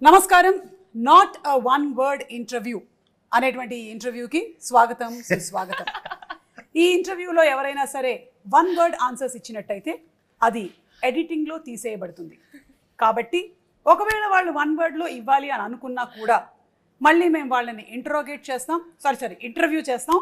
నమస్కారం. Not a one word interview అనేటువంటి ఇంటర్వ్యూకి స్వాగతం, సుస్వాగతం. ఈ ఇంటర్వ్యూలో ఎవరైనా సరే వన్ వర్డ్ ఆన్సర్స్ ఇచ్చినట్టయితే అది ఎడిటింగ్లో తీసేయబడుతుంది. కాబట్టి ఒకవేళ వాళ్ళు వన్ వర్డ్లో ఇవ్వాలి అని అనుకున్నా కూడా మళ్ళీ మేము వాళ్ళని ఇంటర్వ్యూ చేస్తాం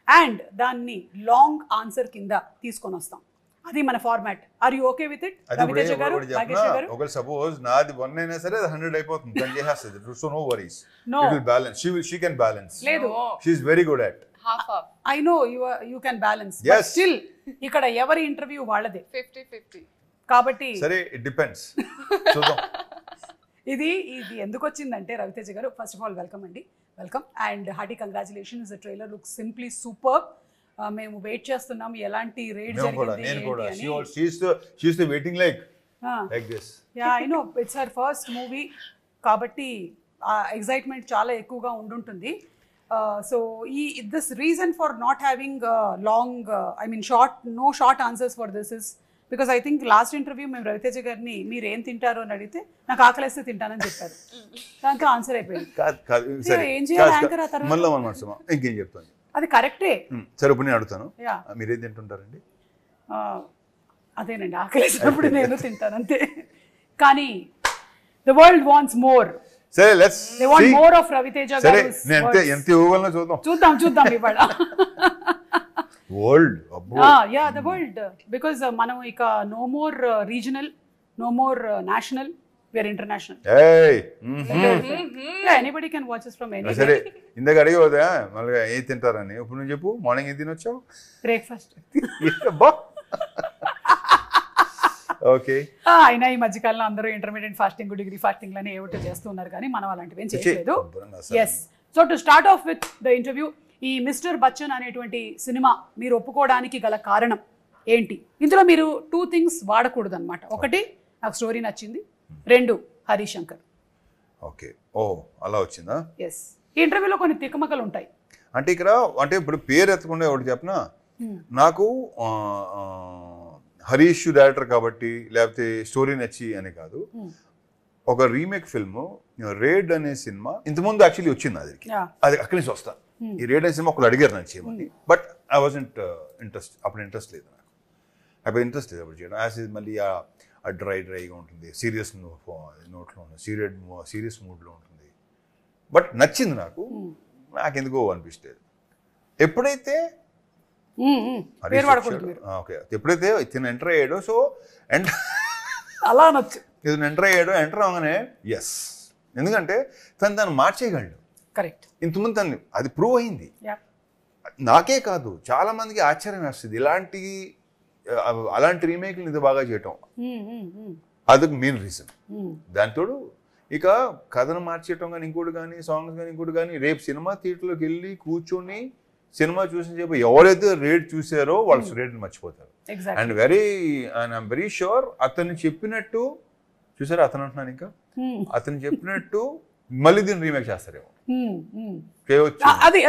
అండ్ దాన్ని లాంగ్ ఆన్సర్ కింద తీసుకొని వస్తాం. అది మన format. Are you okay with it? Raviteja గారు, నాగేష్ గారు. ఒకవేళ సపోజ్ నాది 1 అయినా సరే 100 అయిపోతుంది. తను చేసేస్తుంది. So no worries. It will balance. She can balance. లేదు, she is very good at. Half. I know you can balance. Yes. But still ఇక్కడ ఎవరి ఇంటర్వ్యూ వాళ్ళదే. 50-50. కాబట్టి సరే, it depends. చూద్దాం. ఇది ఎందుకు వచ్చిందంటే రవితేజ గారు, ఫస్ట్ ఆఫ్ ఆల్ వెల్కమ్ అండి. Welcome and hearty congratulations. The trailer looks simply super. మేము వెయిట్ చేస్తున్నాం ఎలాంటి రేట్ జరిగింది. నేను కూడా she used to waiting like this. Yeah, I know. It's her first movie కాబట్టి ఎక్సైట్మెంట్ చాలా ఎక్కువగా ఉండుంటుంది. So this reason for not having long short answers for this is because I think last interview మేము రవితేజ గారిని మీరు ఏం తింటారు అని అడిగితే నాకు ఆకలిస్తే తింటానని చెప్పారు. దాంతో ఆన్సర్ అయిపోయింది. ఏం చేయాలి యాంకర్ ఆ తర్వాత? మళ్ళీ మనం ఇంకేం చెప్తాను. అది కరెక్టే. సరే, ఇప్పుడు నేను అడుగుతాను, మీరేం తింటుంటారండి? అదేనండి, ఆకలిసినప్పుడు నేను తింటాను అంతే. కానీ ద వరల్డ్ వాంట్స్ మోర్. సరే, let's they want more of Raviteja గారు. సరే, నేను ఎంత ఇవ్వగలనో చూద్దాం ఇవాళ. World the world. బికాజ్ మనం ఇక no more regional, no more national, we are international. Anybody can watch us from anywhere. సరే, ఇందాక అడిగేదా మళ్ళీ ఏం తింటారని. ఇప్పుడు నువ్వు చెప్పు, మార్నింగ్ ఏం తినొచ్చావు? బ్రేక్ఫాస్ట్. ఓకే. అయినా ఈ మధ్యకాలంలో అందరూ ఇంటర్మీడియట్ ఫాస్టింగ్, డిగ్రీ ఫాస్టింగ్ లని ఏమిటో చేస్తున్నారు, కానీ మనం అలాంటివి ఏం చేయలేదు. Yes. So to start off with the interview, ఈ మిస్టర్ బచ్చన్ అనేటువంటి సినిమా మీరు ఒప్పుకోవడానికి గల కారణం ఏంటి? ఇందులో మీరు 2 things వాడకూడదు అనమాట. ఒకటి, నాకు స్టోరీ నచ్చింది. 2, హరిశంకర్. ఓకే. ఓ, అలా వచ్చిందా? ఎస్. ఈ ఇంటర్వ్యూలో కొన్ని తికమకలు ఉంటాయి. అంటే ఇక్కడ ఇప్పుడు పేరు ఎత్తకుండా ఒకటి చెప్పనా, నాకు హరీష్ డైరెక్టర్ కాబట్టి లేకపోతే స్టోరీ నచ్చి అని కాదు. ఒక రీమేక్ ఫిల్మ్ రేడ్ అనే సినిమా ఇంతకుముందు యాక్చువల్లీ వచ్చింది. అది అక్కడి నుంచి వస్తా. ఈ రేడ్ అనే సినిమా ఒకరు అడిగారు నాకు చేయమని. బట్ ఐ వాజంట్ అప్పుడు ఇంట్రెస్ట్ లేదు నాకు. అప్పుడు చేయడం యాజ్ మళ్ళీ డ్రైగా ఉంటుంది, సీరియస్ నోట్లో ఉంటుంది, సీరియస్ మూడ్లో ఉంటుంది. బట్ నచ్చింది నాకెందుకో అనిపిస్తుంది. ఎప్పుడైతే ఎప్పుడైతే ఇతను ఎంటర్ అయ్యాడో, సో అలా నచ్చు ఇతను ఎంటర్ అవగానే ఎస్, ఎందుకంటే తను మార్చేయగలడు. కరెక్ట్. ఇంతకుముందు తను అది ప్రూవ్ అయింది. నాకే కాదు, చాలా మందికి ఆశ్చర్యం వేస్తుంది అలాంటి రీమేక్లు ఇంత బాగా చేయటం. అదొక మెయిన్ రీజన్. దాంతో ఇక కథను మార్చేయటం కానీ ఇంకోటి కానీ సాంగ్స్ కానీ ఇంకోటి కానీ, రేపు సినిమా థియేటర్లోకి వెళ్ళి కూర్చొని సినిమా చూసిన చెప్పి ఎవరైతే రేట్ చూసారో వాళ్ళు రేట్ని మర్చిపోతారు. అండ్ ఐఎమ్ వెరీ షూర్ అతను చెప్పినట్టు చూసారా, అతను అంటున్నాను ఇంకా అతను చెప్పినట్టు మళ్ళీ దీన్ని రీమేక్ చేస్తారేమో.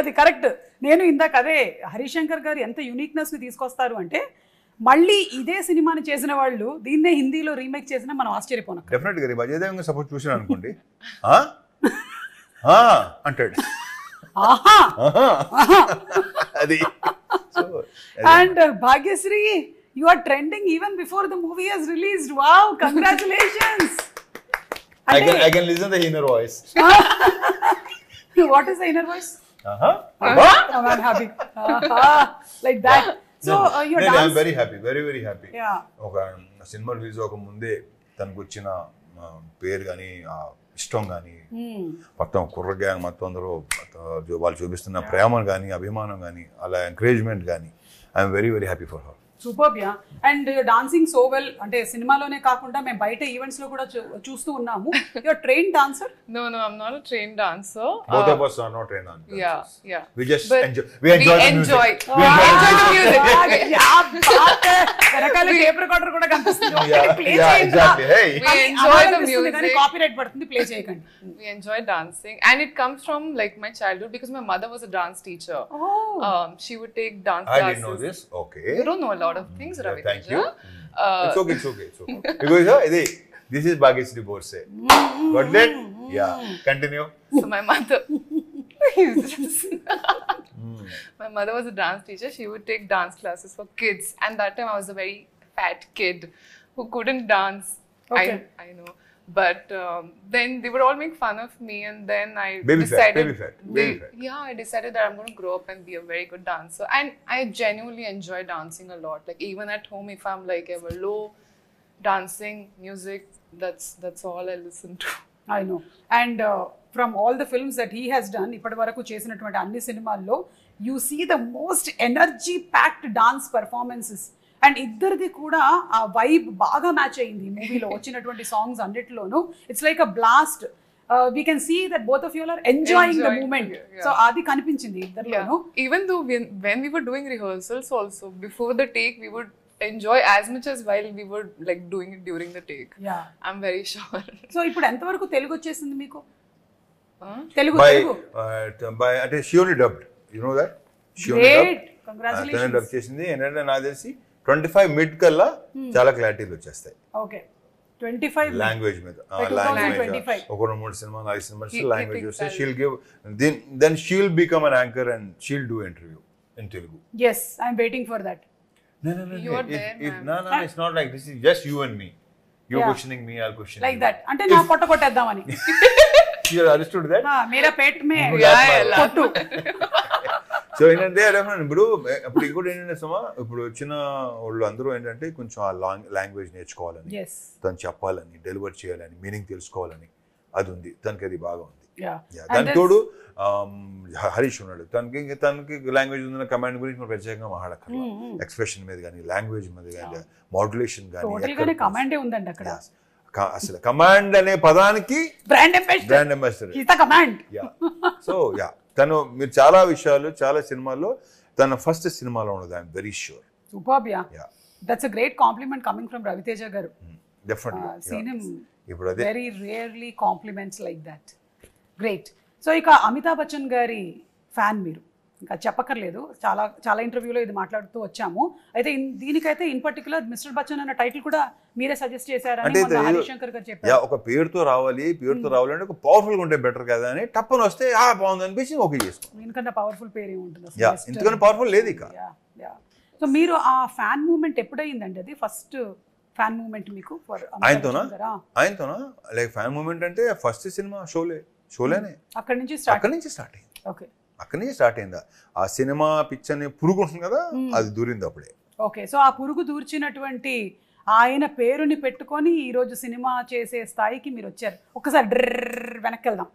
అది కరెక్ట్. నేను ఇందాక అదే హరిశంకర్ గారు ఎంత యూనిక్నెస్ ని తీసుకొస్తారు అంటే, మళ్ళీ ఇదే సినిమాని చేసిన వాళ్ళు దీన్నే హిందీలో రీమేక్ చేసినా మనం ఆశ్చర్యపోను. డెఫినెట్ గా అజయ్ దేవగన్ సపోజ్ చూసాను అనుకోండి, అంటాడు. అది. And Bhagyashri, you are trending even before the movie has released. Wow, congratulations. I can listen the inner voice. What is the inner voice? I'm happy. Like that. So your dance. I'm very happy, very happy. Yeah. ఒక cinema release అవ్వక ముందే తనకు వచ్చిన పేరు కానీ ఇష్టం కానీ మొత్తం కుర్ర గ్యాంగ్ మొత్తం అందరూ వాళ్ళు చూపిస్తున్న ప్రేమ కానీ అభిమానం కానీ అలా ఎంకరేజ్మెంట్ కానీ I'm very happy for her. Super. Yeah. And your dancing so well. అంటే సినిమాలోనే కాకుండా మేము బయట ఈవెంట్స్ లో కూడా చూస్తూ ఉన్నాము. Your train dancer? No, I'm not a trained dancer. Both of us are not trained dancers. Yeah. We just enjoy the music. We enjoy the music. వెనకాల టేప్ రికార్డర్ కూడా కనిపిస్తుంది. Exactly. Hey. We enjoy the music. కానీ copyright పడుతుంది, play చేయకండి. We enjoy dancing and it comes from like my childhood because my mother was a dance teacher. She would take dance classes. I didn't know this. Okay. You don't know a lot of things, Ravi. Thank you. It's okay. Because ఇది This is Bhagyashree Borse. Got that? Yeah. Continue. So my mother, my mother was a dance teacher. She would take dance classes for kids, and that time I was a very fat kid who couldn't dance. Okay. I know. But then they would all make fun of me, and then I Baby fat, decided, baby fat. yeah, I decided that I'm going to grow up and be a very good dancer. And I genuinely enjoy dancing a lot. Like even at home, if I'm like ever low, dancing, music, that's all I listen to. I know and from all the films that he has done ఇప్పటి వరకు చేసినటువంటి అన్ని సినిమాల్లో you see the most energy packed dance performances and ఇద్దరిది కూడా ఆ vibe బాగా match అయింది ఈ మూవీలో వచ్చినటువంటి సాంగ్స్ అన్నిటిలోనూ it's like a blast we can see that both of you are enjoying the moment so అది కనిపించింది ఇద్దరిలోనూ Even though when we were doing rehearsals also, before the take, we would enjoy as much as while we were like doing it during the take. Yeah I'm very sure. So ఇప్పుడు ఎంతవరకు తెలుగు వచ్చేసింది మీకు Huh? Telugu By, Telugu అంటే she only dubbed. You know that? She only great dubbed. తనే congratulations dub చేసింది. ఏంటంటే నాకు తెలిసి 25 మిడ్ కల్లా చాలా క్లారిటీలు వచ్చేస్తాయి ఓకే 25 లాంగ్వేజ్ మీద By 2025. ఒక 3 సినిమా 4 సినిమాస్ He లాంగ్వేజ్ thinks వస్తే that- she'll give then she'll become an anchor and she'll do interview in Telugu. yes I'm waiting for that No. You are there, No, it's not like this. Is just you and me. You're Yeah. questioning me, I'll question like you. that అంటే నా పొట్ట కొట్టేద్దామని You understood that? Mera Peth May Yeah, కొట్టు so ఏంటంటే ఇప్పుడు ఇంకోటి ఏంటంటే సుమా ఇప్పుడు వచ్చిన వాళ్ళు అందరూ ఏంటంటే కొంచెం ఆ లాంగ్వేజ్ నేర్చుకోవాలని yes తను చెప్పాలని డెలివర్ చేయాలని మీనింగ్ తెలుసుకోవాలని అది ఉంది తనకి అది బాగా ఉంది. yeah దానికి తోడు హరీష్ ఉన్నాడు తనకి లాంగ్వేజ్ ఉందన్న కమాండ్ గురించి మనం ప్రత్యేకంగా మాట్లాడక్కర్లా. ఎక్స్ప్రెషన్ మీద కానీ లాంగ్వేజ్ మీద కానీ మాడ్యులేషన్ టోటల్ గానే కానీ కమాండే ఉందండి అక్కడ అసలు కమాండ్ అనే పదానికి బ్రాండ్ అంబాసిడర్ బ్రాండ్ అంబాసిడర్. ఈత కమాండ్ సో తను మీరు చాలా విషయాలు చాలా సినిమాల్లో తన ఫస్ట్ సినిమాలో ఉన్నది I'm very sure. Superb yeah that's a great compliment coming from Raviteja గారు డెఫినెట్లీ seen him ఇప్పుడు అదే very rarely compliments like that great so ఇక అమితాబ్ బచ్చన్ గారి ఫ్యాన్ మీరు ఇంకా చెప్పక్కర్లేదు చాలా చాలా ఇంటర్వ్యూలో ఇది మాట్లాడుతూ వచ్చాము అయితే దీనికైతే ఇన్ పర్టికులర్ మిస్టర్ బచ్చన్ అన్న టైటిల్ కూడా మీరే సజెస్ట్ చేశారని అంటే మొన్న హరిశంకర్ గారు చెప్పారు ఒక పేరుతో రావాలి అంటే ఒక పవర్ఫుల్ గా ఉంటే బెటర్ కదా అని టప్పని వస్తే బాగుంది అనిపించి ఓకే చేసుకో. ఎందుకంటే పవర్ఫుల్ పేరు ఏముంటుంది ఎందుకంటే పవర్ఫుల్ లేదు ఇక. సో మీరు ఆ ఫ్యాన్ మూమెంట్ ఎప్పుడైందండి అది ఫస్ట్ ఫ్యాన్ మూమెంట్ మీకు ఆయనతోనా లైక్ ఫ్యాన్ మూమెంట్ అంటే ఫస్ట్ సినిమా షోలేనే అక్కడి నుంచి స్టార్ట్ అయింది. ఓకే అక్కడి నుంచి స్టార్ట్ అయిందా ఆ సినిమా పిక్చర్ అని పురుగు ఉంటుంది కదా అది దూరింది అప్పుడే. ఓకే సో ఆ పురుగు దూర్చినటువంటి ఆయన పేరుని పెట్టుకొని ఈరోజు సినిమా చేసే స్థాయికి మీరు వచ్చారు. ఒక్కసారి డ్రర్ వెనక్కి వెళ్దాం.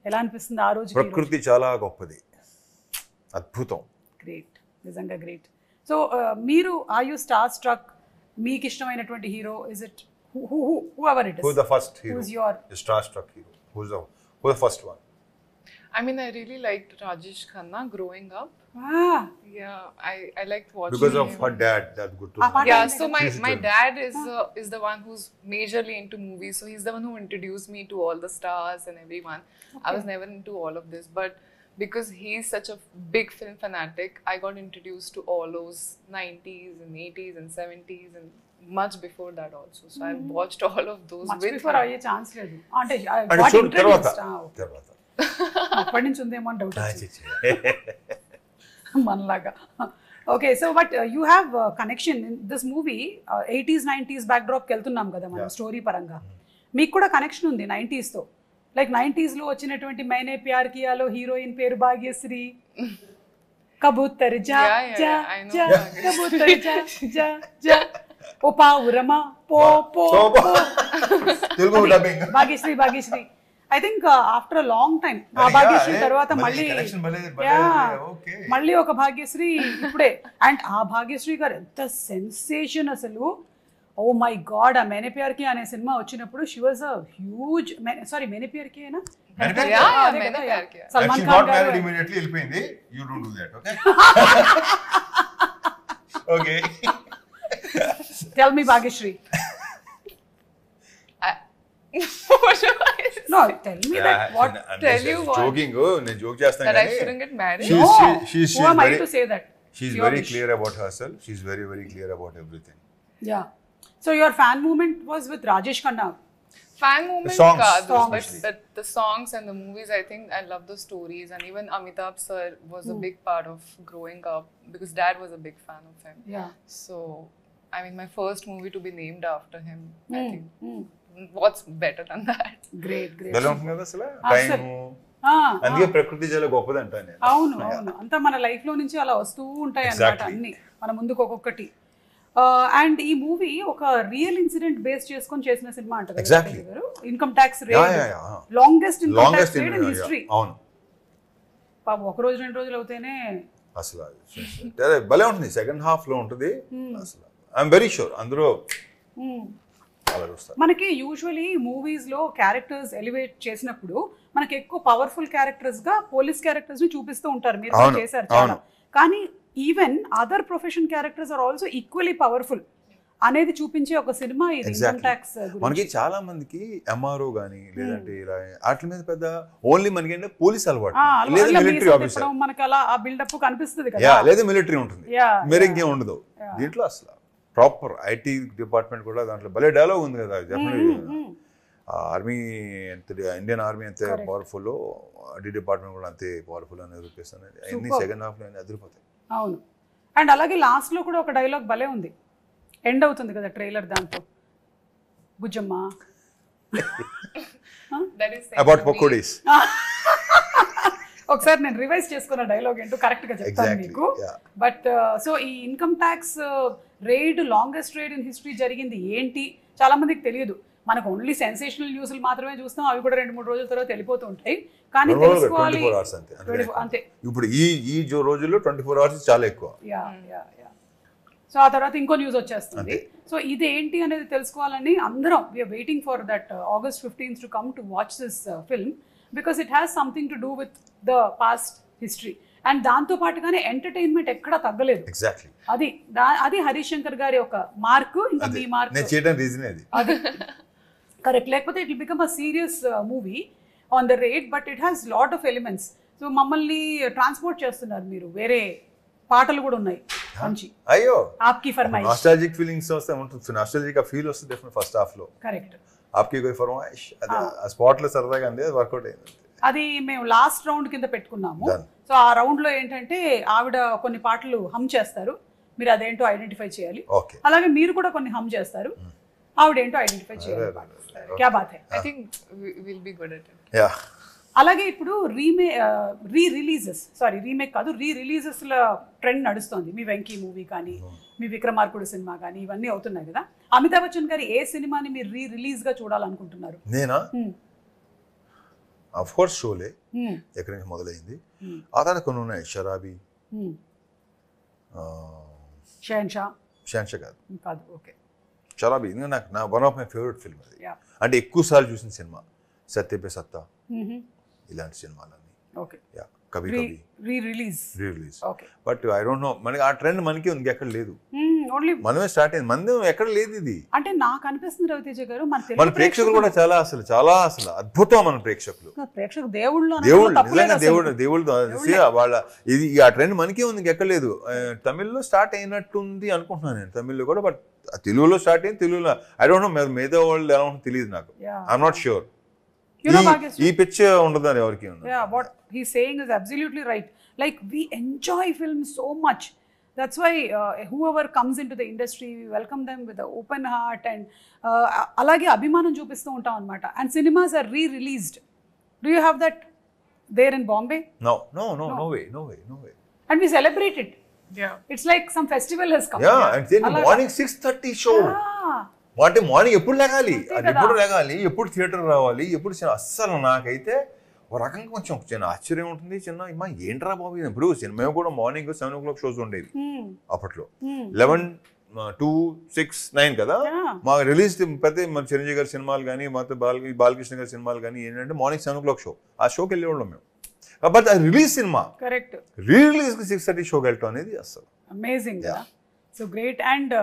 ఎలా అనిపిస్తుంది ఆ రోజు? ప్రకృతి చాలా గొప్పది, అద్భుతం. గ్రేట్, నిజంగా గ్రేట్. సో మీరు ఆర్ యూ స్టార్ స్ట్రక్? మీకు ఇష్టమైనటువంటి hero is it whoever it is? Who's the first hero? Who's your star-struck hero? Who's the first one? I mean, I really liked Rajesh Khanna growing up. Yeah, I liked watching because of him. her dad. That's good to know. Yeah, so my dad is the one who's majorly into movies. So he's the one who introduced me to all the stars and everyone. Okay. I was never into all of this, but because he's such a big film fanatic, I got introduced to all those 90s and 80s and 70s and much before that also. So I watched all of those much with before him. అయ్యే chance లేదు అంటే తర్వాత అప్పటి నుంచి ఉందేమో అని doubt మనలాగా. Okay, so but you have connection in this movie. 80s 90s బ్యాక్డ్రాప్కి వెళ్తున్నాం కదా మనం స్టోరీ పరంగా. మీకు కూడా కనెక్షన్ ఉంది 90sతో. లైక్ 90sలో వచ్చినటువంటి మైనే ప్యార్ కియాలో హీరోయిన్ పేరు భాగ్యశ్రీ. కబూతర్ జా జా జా కబూతర్ జా జా జా ఓ పావురమా పో పో Telugu dubbing Bhagyashri. I think after a long time ఆ భాగ్యశ్రీ తర్వాత మళ్ళీ ఒక భాగ్యశ్రీ ఇప్పుడే. అండ్ ఆ భాగ్యశ్రీ గారు ఎంత సెన్సేషన్ అసలు. ఓ మై గాడ్, ఆ मैंने प्यार किया అనే సినిమా వచ్చినప్పుడు she was a huge sorry मैंने प्यार किया ना मैंने प्यार किया. సల్మాన్ ఖాన్ గారు immediately వెళ్ళిపోయింది. You don't do that, okay? Okay. Tell me Bhagyashree. No, tell me that. What? Tell you what? Joking. నేను జోక్ చేస్తాను That I కానీ shouldn't get married? Who am I to say that? she's Your very wish. clear about herself. She's very clear about everything. Yeah. So your fan movement was with Rajesh Khanna Fan moment songs, kaadu, but especially. the songs and the movies, I think I love the stories, and even Amitabh sir was a big part of growing up because dad was a big fan of him. Yeah. So, I mean, my first movie to be named after him, I think. What's better than that? Great, great. ఎలా ఉంటుంది కదా అసలు అసలు. Time Ah, అందుకే ప్రకృతి చాలా గొప్పది అంటాను నేను. అవును అవును అంతా మన లైఫ్ లో నుంచి అలా వస్తూ ఉంటాయి అన్నమాట అన్ని మన ముందుకు ఒక్కొక్కటి. అండ్ ఈ మూవీ ఒక రియల్ ఇన్సిడెంట్ బేస్ చేసుకొని చేసిన సినిమా అంటారు Exactly. Income tax rate longest income tax rate in history. అవును పాపం ఒక రోజు 2 రోజులు అవుతేనే అసలు అదే భలే ఉంటుంది. సెకండ్ హాఫ్ లో ఉంటుంది అసలు. ఐఎమ్ వెరీ షూర్ అందరూ అలా చూస్తారు. మనకి యూజువలీ మూవీస్ లో క్యారెక్టర్స్ ఎలివేట్ చేసినప్పుడు మనకి ఎక్కువ పవర్ఫుల్ క్యారెక్టర్స్ గా పోలీస్ క్యారెక్టర్స్ ని చూపిస్తూ ఉంటారు. మీరు కూడా చేశారు చాలా. కానీ even other profession characters are also equally powerful అనేది చూపించే ఒక సినిమా ఇది ఇన్కమ్ ట్యాక్స్. మనకి చాలా మందికి ఎంఆర్ఓ గానీ లేదంటే ఇలా వాటి మీద పెద్ద ఓన్లీ మనకి అంటే పోలీస్ అలవాటు లేదా మిలిటరీ ఆఫీసర్ మనకి అలా ఆ బిల్డప్ కనిపిస్తుంది కదా, లేదా మిలిటరీ ఉంటుంది, మీరు ఇంకేం ఉండదు. దీంట్లో అసలు ప్రాపర్ ఐటీ డిపార్ట్మెంట్ కూడా దాంట్లో భలే డైలాగ్ ఉంది కదా. ఆర్మీ ఎంత ఇండియన్ ఆర్మీ ఎంత పవర్ఫుల్, ఐటీ డిపార్ట్మెంట్ కూడా అంతే పవర్ఫుల్ అని రూపేస్తాను. అన్ని సెకండ్ హాఫ్ లో అదిరిపోతాయి. అవును. అండ్ అలాగే లాస్ట్ లో కూడా ఒక డైలాగ్ భలే ఉంది, ఎండ్ అవుతుంది కదా ట్రైలర్ దాంతో, బుజ్జమ్మ అబౌట్ పకోడీస్. ఒకసారి నేను రివైజ్ చేసుకున్న డైలాగ్ ఏంటో కరెక్ట్ గా చెప్తాను మీకు. బట్ సో ఈ income tax raid longest raid in history జరిగింది ఏంటి చాలా మందికి తెలియదు. మనకు ఓన్లీ సెన్సేషనల్ న్యూస్లు మాత్రమే చూస్తాం, అవి కూడా 2-3 రోజుల తర్వాత వెళ్ళిపోతూ ఉంటాయి. కానీ తెలుసుకోవాలి అంతే. ఇప్పుడు ఈ రోజుల్లో 24 hours చాలా ఎక్కువ. సో ఆ తర్వాత ఇంకో న్యూస్ వచ్చేస్తుంది. సో ఇది ఏంటి అనేది తెలుసుకోవాలని అందరం we are waiting for that August 15th to come to watch this film because it has something to do with the past history. And దాంతో పాటుగానే ఎంటర్టైన్మెంట్ ఎక్కడ తగ్గలేదు. అది హరీష్ శంకర్ గారి ఒక మార్క్. ఇంకా మీ మార్క్ అది కరెక్ట్. లేకపోతే it will become a serious movie on the rate, but it has lot of elements. So మమ్మల్ని ట్రాన్స్పోర్ట్ చేస్తున్నారు మీరు. వేరే పాటలు కూడా ఉన్నాయి మంచి. అయ్యో ఆప్కి ఫర్మాయిష్ నాస్టాల్జిక్ ఫీలింగ్స్ వస్తే ఉంటుంది. నాస్టాల్జిక్ ఫీల్ వస్తుంది డెఫినెట్ ఫస్ట్ హాఫ్ లో. కరెక్ట్. ఆప్కి కోయి ఫర్మాయిష్ అది ఆ స్పాట్ లో సరదాగా అంది, వర్కౌట్ అయింది. అది మేము లాస్ట్ రౌండ్ కింద పెట్టుకున్నాము. సో ఆ రౌండ్ లో ఏంటంటే ఆవిడ కొన్ని పాటలు హమ్ చేస్తారు, మీరు అదేంటో ఐడెంటిఫై చేయాలి. అలాగే మీరు కూడా కొన్ని హమ్ చేస్తారు, ఆవిడ ఏంటో ఐడెంటిఫై చేయాలి. క్యా బాత్ హై. I think we'll be good at it. Yeah. అలాగే ఇప్పుడు రీమేక్ కాదు రీ రిలీజెస్ ల ట్రెండ్ నడుస్తుంది. మీ వెంకీ మూవీ కానీ మీ విక్రమార్కుడు సినిమా కానీ ఇవన్నీ అవుతున్నాయి కదా. అమితాబ్ బచ్చన్ గారి ఏ సినిమాని మీరు రిలీజ్ గా చూడాలనుకుంటున్నారు? నేనా ఆఫ్ కోర్స్ షోలే ఎక్కడి నుంచి మొదలైంది. ఆ తర్వాత కొన్ని ఉన్నాయి, షరాబీ, షహన్షా కాదు ఓకే షరాబీ నాకు one of my favourite film అది. అంటే ఎక్కువ సార్లు చూసిన సినిమా సత్యపే సత్తా ఇలాంటి సినిమాలన్నీ. ఓకే కవి కవి release. But I don't know, మనకి ఆ ట్రెండ్ మనకి ఉంది, ఎక్కడ లేదు. మనమే స్టార్ట్ అయింది, మనది ఎక్కడ లేదు ఇది. అంటే నాకు అనిపిస్తుంది రవితేజ గారు మన ప్రేక్షకులు కూడా చాలా అసలు అద్భుతం. మన ప్రేక్షకులు దేవుళ్ళు వాళ్ళ ఇది ఆ ట్రెండ్ మనకే ఉంది, ఎక్కడ లేదు. తమిళ్లో స్టార్ట్ అయినట్టుంది అనుకుంటున్నాను నేను, తమిళ్లో కూడా. బట్ తెలుగులో స్టార్ట్ అయింది, తెలుగులో ఐ డోంట్ నో మిగతా వాళ్ళు ఎలా ఉంటుందో తెలియదు నాకు. I'm not sure. ఈ పిచ్ ఉండదని ఎవరికి ఉంది. What he's saying is absolutely right. Like we enjoy films so much. That's why whoever comes into the industry, we welcome them with an open heart and alage abhimanam chupistu untam annamata. And cinemas are re-released. Do you have that there in Bombay? No way. And we celebrate it. It's like some festival has come. And then morning 6:30 show. అంటే morning ఎప్పుడు లేగాలి, ఎప్పుడు theatre రావాలి, ఎప్పుడు అస్సలు నాకైతే ఒక రకంగా కొంచెం ఆశ్చర్యం ఉంటుంది. చిన్న ఏంట్రా బాబు ఇప్పుడు మేము కూడా మార్నింగ్ 7 o'clock షోస్ ఉండేవి అప్పట్లో. 11, 2, 6, 9 కదా మాకు రిలీజ్. పెద్ద మన చిరంజీవి గారి సినిమాలు కానీ మొత్తం బాలకృష్ణ గారి సినిమాలు కానీ ఏంటంటే మార్నింగ్ 7 o'clock షో, ఆ షోకి వెళ్ళేవాళ్ళం మేము. బట్ అది రిలీజ్ సినిమా, కరెక్ట్, రిలీజ్ 6:30 షోకి వెళ్ళటం అనేది అసలు amazing. So great. And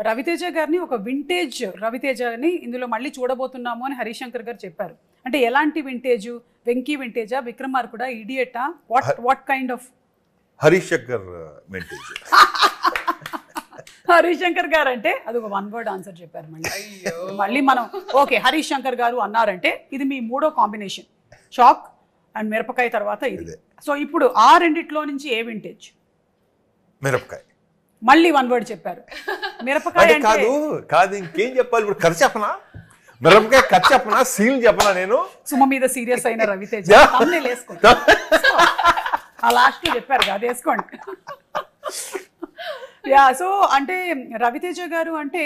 Raviteja గారిని ఒక వింటేజ్ రవితేజని ఇందులో మళ్ళీ చూడబోతున్నాము అని హరీష్ శంకర్ గారు చెప్పారు. అంటే ఎలాంటి వింటేజ్? వెంకీ వింటేజా, విక్రమార్కుడా, ఇడియటా, what kind of? Harish Shankar vintage. Harish Shankar garu అంటే అది ఒక వన్ వర్డ్ ఆన్సర్ చెప్పారు మళ్ళీ. మళ్ళీ మనం ఓకే హరీష్ శంకర్ గారు అన్నారంటే ఇది మీ మూడో కాంబినేషన్, షాక్ అండ్ మిరపకాయ తర్వాత ఇది. సో ఇప్పుడు ఆ రెండిట్లో నుంచి ఏ వింటేజ్? మిరపకాయ. మళ్ళీ వన్ వర్డ్ చెప్పారు మిరపకాయ అంటే కాదు ఇంకేం చెప్పాలి ఇప్పుడు? ఖర్చు చెప్పనా? మిరపకాయ ఖర్చు చెప్పనా? సీల్ చెప్పనా? నేను సుమ మీద సీరియస్ అయిన రవితేజ వేసుకోండి. ఆ లాస్ట్ చెప్పారు అది వేసుకోండి. యా, సో అంటే రవితేజ గారు అంటే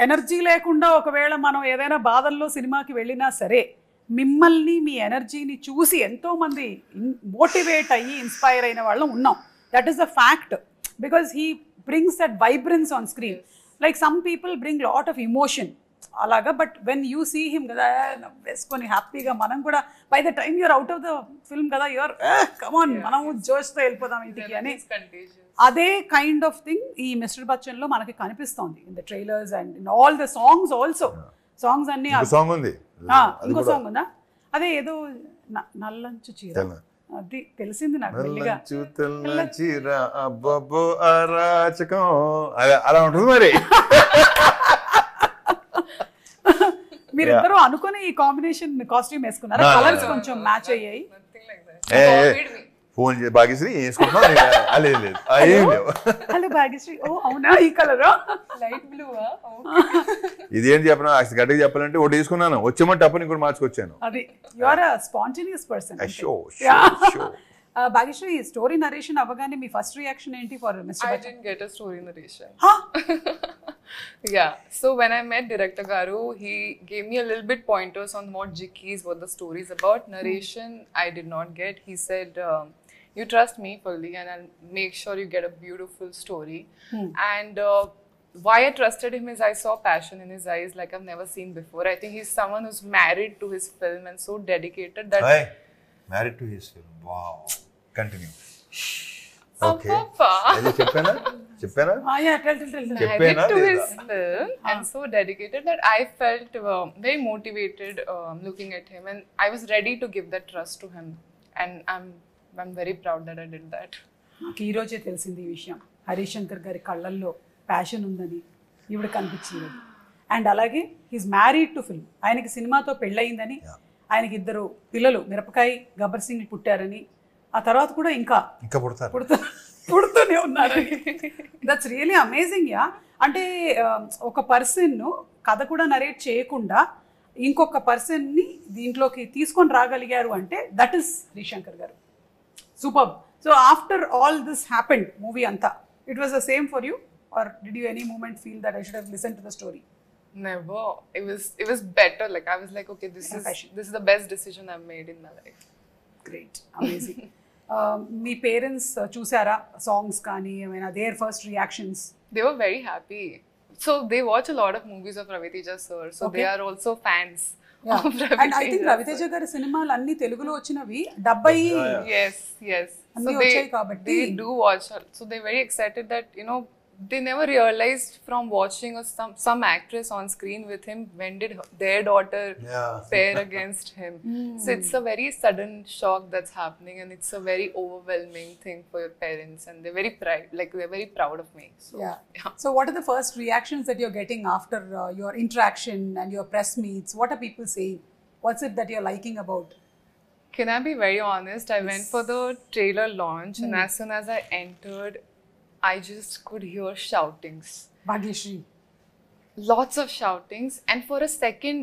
ఎనర్జీ లేకుండా ఒకవేళ మనం ఏదైనా బాధల్లో సినిమాకి వెళ్ళినా సరే మిమ్మల్ని మీ ఎనర్జీని చూసి ఎంతోమంది మోటివేట్ అయ్యి ఇన్స్పైర్ అయిన వాళ్ళం ఉన్నాం. That is the fact because he brings that vibrance on screen. Like some people bring lot of emotion అలాగా, but when you see him కదా వేసుకొని హ్యాపీగా మనం కూడా by the time you're out of the film కదా you're come on మనము జోష్తో వెళ్ళిపోదాం ఇంటికి అని. అదే కైండ్ ఆఫ్ థింగ్ ఈ మిస్టర్ బచ్చన్లో మనకి కనిపిస్తోంది in the trailers and in all the songs also. Songs అన్ని సాంగ్ ఉంది, ఇంకో సాంగ్ ఉందా? అదే ఏదో నల్లంచు చీర, అది తెలిసింది నాకు మెల్లిగా. అలా ఉంటుంది మరి. మీరిద్దరూ అనుకుని ఈ కాంబినేషన్ కాస్ట్యూమ్ వేసుకున్నారా? కలర్స్ కొంచెం మ్యాచ్ అయ్యాయి. ఫోన్ చేసి భాగ్యశ్రీ వేసుకుంటున్నా. హలో భాగ్యశ్రీ, ఓ అవునా ఈ కలర్ లైట్ బ్లూ. ఇదేంటి చెప్పనా? గట్టిగా చెప్పాలంటే ఒకటి తీసుకున్నాను, వచ్చేమంటే అప్పుడు ఇంకోటి మార్చుకొచ్చాను. అది you are a spontaneous person. Bhagyashri, story narration అవ్వగానే మీ ఫస్ట్ రియాక్షన్ ఏంటి for mister Bachchan? I didn't get a story narration. Yeah, so when I met director Garu, he gave me a little bit pointers on what Jikki's, what the story is about. Narration I did not get. He said you trust me fully and I'll make sure you get a beautiful story. And why I trusted him is I saw passion in his eyes like I've never seen before. I think he's someone who's married to his film and so dedicated that married to his film. Wow. Continue. Okay. చెప్పానా? Married to his film and so dedicated that I felt very motivated looking at him and I was ready to give that trust to him and I'm very proud that I did that. నాకు ఈరోజే తెలిసింది ఈ విషయం. హరీష్ శంకర్ గారి కళ్ళల్లో passion ఉందని ఈవిడ కనిపించింది. అండ్ అలాగే హీస్ మ్యారీడ్ టు ఫిల్మ్, ఆయనకి సినిమాతో పెళ్ళయిందని, ఆయనకి 2 పిల్లలు మిరపకాయ గబ్బర్ సింగ్ పుట్టారని, ఆ తర్వాత కూడా ఇంకా పుడుతూనే ఉన్నారని. That's really amazing. యా, అంటే ఒక పర్సన్ కథ కూడా నరేట్ చేయకుండా ఇంకొక పర్సన్ని దీంట్లోకి తీసుకొని రాగలిగారు అంటే that is Harish Shankar garu. Super. So after all this happened movie అంతా, it was the same for you or did you any moment feel that I should have listened to the story? Never. It was better. Like I was like, okay, this is the best decision I've made in my life. Great, amazing. Me parents చూసారా songs కానీ ఏమైనా their first reactions? They were very happy. So they watch a lot of movies of Raviteja sir. So they are also fans of Raviteja. And I think Raviteja గారి సినిమాలు అన్ని తెలుగులో వచ్చినవి 70. Yes. అన్ని వచ్చాయి కాబట్టి they do watch. So they're very excited that they never realized from watching some actress on screen with him when did their daughter pair against him. So it's a very sudden shock that's happening and it's a very overwhelming thing for your parents and they're very proud of me. So, So what are the first reactions that you're getting after your interaction and your press meets? What are people saying? What's it that you're liking about? Can I be very honest? I went for the trailer launch and as soon as I entered I just could hear shoutings. Bhagyashree. Lots of shoutings. And for a second,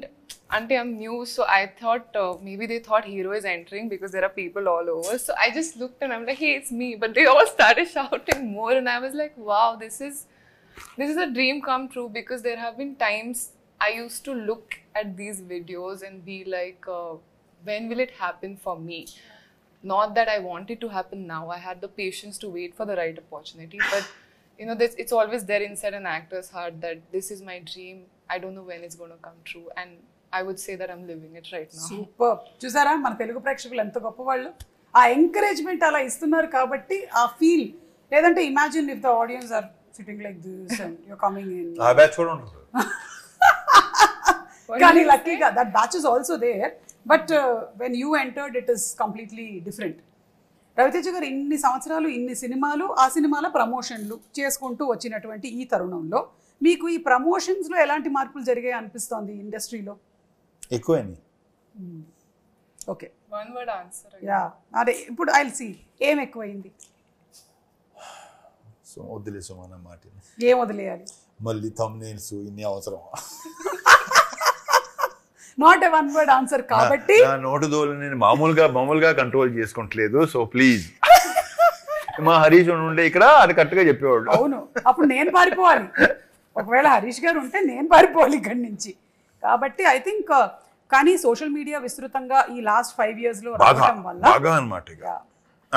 until I'm new, so I thought maybe they thought hero is entering because there are people all over. So I just looked and I'm like, hey, it's me. But they all started shouting more and I was like, wow, this is a dream come true because there have been times I used to look at these videos and be like, when will it happen for me? Not that I want it to happen now. I had the patience to wait for the right opportunity. But, it's always there inside an actor's heart that this is my dream. I don't know when it's going to come true. And I would say that I'm living it right now. Super. చూసారా మన తెలుగు ప్రేక్షకులు ఎంత గొప్పవాళ్ళు. ఆ encouragement అలా ఇస్తున్నారు కాబట్టి ఆ ఫీల్. లేదంటే imagine if the audience are sitting like this and you are coming in. ఆ బ్యాచ్ కూడా ఉంటుంది. కానీ లక్కీగా that batch is also there. But when you entered, it is completely different. Raviteja గారు ఇన్ని సంవత్సరాలు ఇన్ని సినిమాలు ఆ సినిమాల ప్రమోషన్లు చేసుకుంటూ వచ్చినటువంటి ఈ తరుణంలో మీకు ఈ ప్రమోషన్స్లో ఎలాంటి మార్పులు జరిగాయి అనిపిస్తోంది ఇండస్ట్రీలో? ఎక్కువైంది. Okay, One word answer. Yeah, అదే ఇప్పుడు ఐల్ సీ ఏం ఎక్కువైంది. సో వదిలేసాం అన్న మాట. ఏం వదిలేయాలి? మళ్ళీ thumbnails ఇన్ని అవసరం. Not a one word answer కాబట్టి నా నోటు దోలు నేను మామూలుగా కంట్రోల్ చేసుకుంటలేదు. సో ప్లీజ్ మా హరీష్ ఉండే ఇక్కడ అది కరెక్ట్గా చెప్పేవాడు. అవును, అప్పుడు నేను పారిపోవాలి. ఒకవేళ హరీష్ గారు ఉంటే నేను పారిపోవాలి ఇక్కడి నుంచి. కాబట్టి ఐ థింక్ కానీ సోషల్ మీడియా విస్తృతంగా ఈ లాస్ట్ 5 years లో రావడం వల్ల బాగా అనమాట.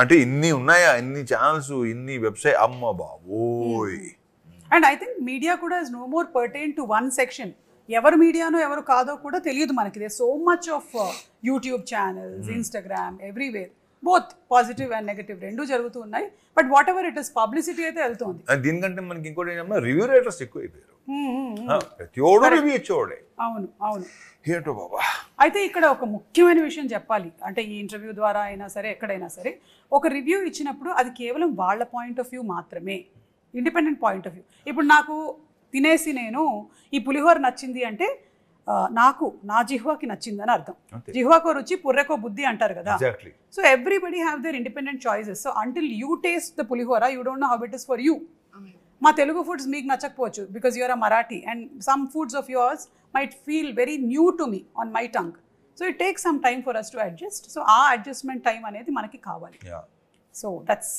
అంటే ఇన్ని ఉన్నాయా, ఇన్ని ఛానల్స్, ఇన్ని వెబ్సైట్, అమ్మ బాబోయ్. అండ్ ఐ థింక్ మీడియా కూడా is no more pertain to one section. ఎవరు మీడియానో ఎవరు కాదో కూడా తెలియదు మనకి. They so much of YouTube channels, Instagram, everywhere both positive and negative రెండు జరుగుతూ ఉన్నాయి. But whatever it is publicity అయితే వెళ్తుంది. దీనికంటే మనకి ఇంకోటి ఏంటమ్మా, రివ్యూ రైటర్స్ ఎక్కువ అయిపోయారు. ప్రతి ఒడు రివ్యూ ఇచ్చేవాడే. అవును అవును. ఏంటో బాబా. అయితే ఇక్కడ ఒక ముఖ్యమైన విషయం చెప్పాలి. అంటే ఈ ఇంటర్వ్యూ ద్వారా అయినా సరే ఎక్కడైనా సరే ఒక రివ్యూ ఇచ్చినప్పుడు అది కేవలం వాళ్ళ పాయింట్ ఆఫ్ వ్యూ మాత్రమే, ఇండిపెండెంట్ పాయింట్ ఆఫ్ వ్యూ. ఇప్పుడు నాకు తినేసి నేను ఈ పులిహోర నచ్చింది అంటే నాకు నా జిహ్వాకి నచ్చిందని అర్థం. జిహ్వాకో రుచి పుర్రెకో బుద్ధి అంటారు కదా. So everybody have their independent choices. So until you taste the pulihora you don't know how it is for you. మా తెలుగు ఫుడ్స్ మీకు నచ్చకపోవచ్చు because you're a Marathi and some foods of yours might feel very new to me on my tongue. So it takes some time for us to adjust. So our adjustment time anedi manaki kavali. Yeah. So that's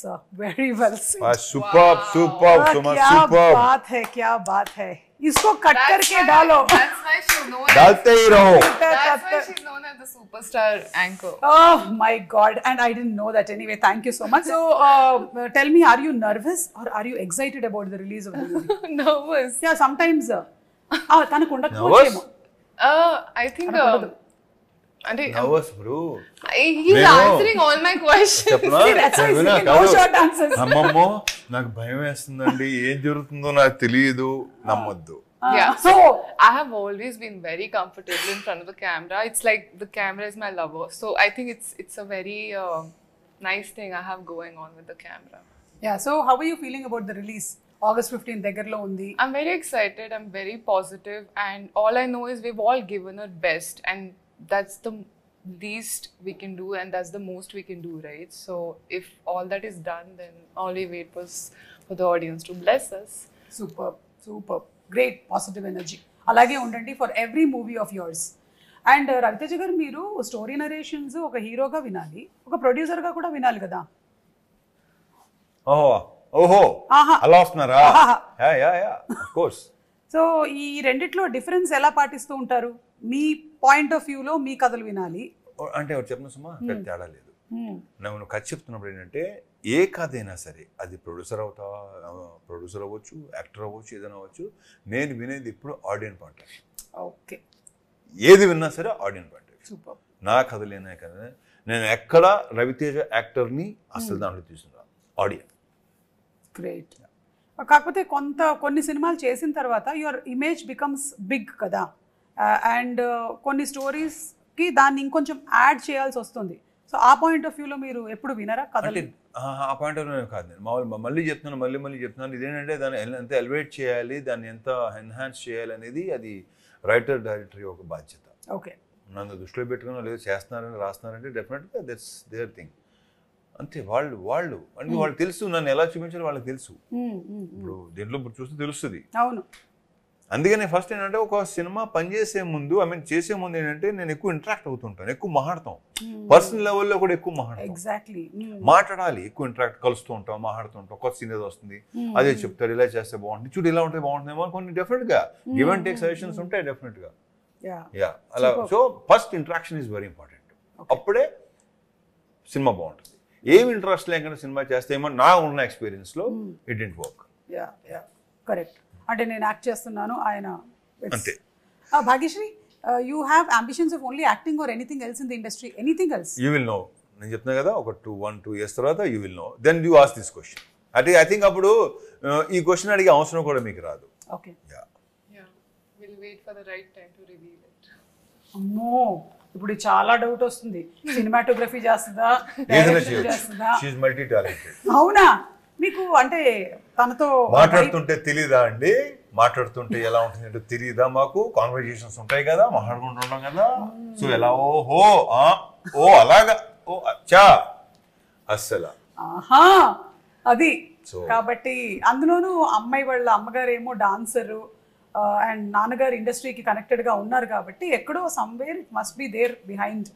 very well said. Superb, superb, Suma, superb. Kya baat hai. Isko cut karke dalo. That's why she's known. Dalte hi raho. That's why she's known as the superstar anchor. Oh my God! And I didn't know that anyway. Thank you so much. So tell me, are you nervous or are you excited about the release of the movie? Nervous. Yeah, sometimes. తనకు ఉండకపోవచ్చేమో. I think nervous bro. He's answering all my questions. No short answers. అమ్మమ్మో నాకు భయం వేస్తుందండి, ఏం జరుగుతుందో నాకు తెలియదు, నమ్మొద్దు. Yeah, so I have always been very comfortable in front of the camera. It's like the camera is my lover. So I think it's a very nice thing I have going on with the camera. Yeah, so how are you feeling about the release? August 15 దగ్గరలో ఉంది. I'm very excited. I'm very positive, and all I know is we've all given our best, and that's the least we can do, and that's the most we can do, right? So if all that is done, then all we wait was for the audience to bless us. Superb, great positive energy. అలాగే ఉండండి for every movie of yours. And Raviteja గారు, మీరు story narrations ఒక హీరోగా వినాలి, ఒక ప్రొడ్యూసర్గా కూడా వినాలి కదా. ఓహో అలా వస్తున్నారా? Of course. సో ఈ రెండిట్లో డిఫరెన్స్ ఎలా పాటిస్తూ ఉంటారు? మీ పాయింట్ ఆఫ్ వ్యూలో మీ కథలు వినాలి అంటే ఒకటి చెప్పిన సుమా, తేడా లేదు. నువ్వు కథ చెప్తున్నప్పుడు ఏంటంటే ఏ కథ అయినా సరే అది ప్రొడ్యూసర్ అవ్వచ్చు, యాక్టర్ అవ్వచ్చు, ఏదైనా అవ్వచ్చు, నేను వినేది ఇప్పుడు audience point of view. Okay, ఏది విన్నా సరే ఆడియన్స్ పాయింట్ ఆఫ్ వ్యూ. నా కథలేనా కదా, నేను ఎక్కడ రవితేజ యాక్టర్ని అసలు దాంట్లో తీసుకున్నా ఆడియన్స్. గ్రేట్. కాకపోతే కొన్ని సినిమాలు చేసిన తర్వాత యువర్ ఇమేజ్ బికమ్స్ బిగ్ కదా, అండ్ కొన్ని స్టోరీస్కి దాన్ని ఇంకొంచెం యాడ్ చేయాల్సి వస్తుంది. సో ఆ పాయింట్ ఆఫ్ వ్యూలో మీరు ఎప్పుడు వినరా కథలు? ఆ పాయింట్ ఆఫ్ వ్యూ కాదు, నేను మామూలు మళ్ళీ చెప్తున్నాను ఇదేంటంటే దాన్ని ఎంత ఎలివేట్ చేయాలి, దాన్ని ఎంత ఎన్హాన్స్ చేయాలి అనేది అది రైటర్ డైరెక్టర్ ఒక బాధ్యత. ఓకే, నన్ను దృష్టిలో పెట్టుకున్నా లేదు చేస్తున్నారని రాస్తున్నారంటే డెఫినెట్గా దట్స్ దేర్ థింగ్. అంతే, వాళ్ళు అంటే వాళ్ళు తెలుసు, నన్ను ఎలా చూపించాలో వాళ్ళకి తెలుసు. ఇప్పుడు దీంట్లో చూస్తే తెలుస్తుంది. అవును. అందుకని ఫస్ట్ ఏంటంటే ఒక సినిమా పనిచేసే ముందు చేసే ముందు ఏంటంటే నేను ఎక్కువ ఇంటరాక్ట్ అవుతుంటాను, ఎక్కువ మాట్లాడతాం, పర్సనల్ లెవెల్లో కూడా ఎక్కువ మాట్లాడాలి, ఎక్కువ ఇంటరాక్ట్ కలుస్తూ ఉంటాం, మాట్లాడుతుంటాం. కొత్త సీన్ ఏదో వస్తుంది, అదే చెప్తాడు, ఇలా చేస్తే బాగుంటుంది, చూడు ఇలా ఉంటే బాగుంటుందేమో కొన్ని డెఫినెట్ గా గివ్ అండ్ టేక్ సజెషన్స్ ఉంటాయి డెఫినెట్ గా. అలా so first interaction is very important. అప్పుడే సినిమా బాగుంటుంది. ఏమి ఇంట్రెస్ట్ లేకుండా సినిమా చేస్తే ఏమో నా ఉన్న ఎక్స్పీరియన్స్లో ఇట్ డిడ్ంట్ వర్క్. కరెక్ట్. అంటే నేను యాక్ట్ చేస్తున్నాను, ఆయన అంతే. Bhagyashri, you have ambitions of only acting or anything else in the industry? Anything else? You will know. నేను చెప్తున్నా కదా, ఒక 1-2 years తర్వాత you will know, then you ask this question. అంటే ఐ థింక్ అప్పుడు ఈ క్వశ్చన్ అడిగే అవసరం కూడా మీకు రాదు. Okay, we'll wait for the right time to reveal it. అమ్మో, ఇప్పుడు చాలా డౌట్ వస్తుంది, సినిమాటోగ్రఫీ చేస్తుందా, ఏదైనా డైరెక్షన్ చేస్తుందా? She's multi talented. అవునా? మీకు అంటే తనతో మాట్లాడుతుంటే తెలీదా అండి? మాట్లాడుతుంటే ఎలా ఉంటుంది అంటే తెలీదా? మాకు కాన్వర్జేషన్స్ ఉంటాయి కదా, మాట్లాడుకుంటుంటాం కదా. సో ఎలా ఓహో ఓ అలాగా ఓ అచ్చా అస్సలా. ఆహా, అది So, కాబట్టి అందులోనూ అమ్మాయి వాళ్ళ అమ్మగారు ఏమో డాన్సరు అండ్ నాన్నగారు ఇండస్ట్రీకి కనెక్టెడ్ గా ఉన్నారు కాబట్టి ఎక్కడో somewhere it must be there behind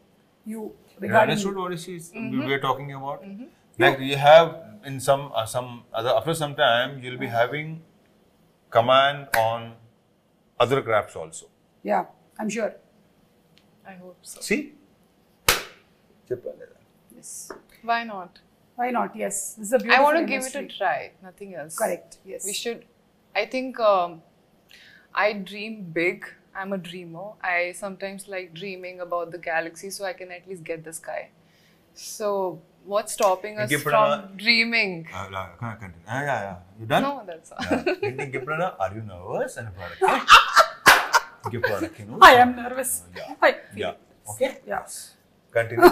you regarding. understood what we are talking about? Like you have in some other, after some time you'll be having command on other crafts also. Yeah, I'm sure. I hope so. See? చెప్పలేదా? Yes. Why not? Why not? Yes. This is a I beautiful want to give industry. it a try. Nothing else. Correct. Yes. We should. I think I dream big. I'm a dreamer. I sometimes like dreaming about the galaxy, so I can at least get the sky. So what's stopping us from dreaming? Continue. Yeah. You done? No, that's all. ఇంకెప్పుడైనా are you nervous అని product? ఇంకెప్పుడు I am nervous. Yeah. I feel Yeah. it. Okay. Yeah. Continue.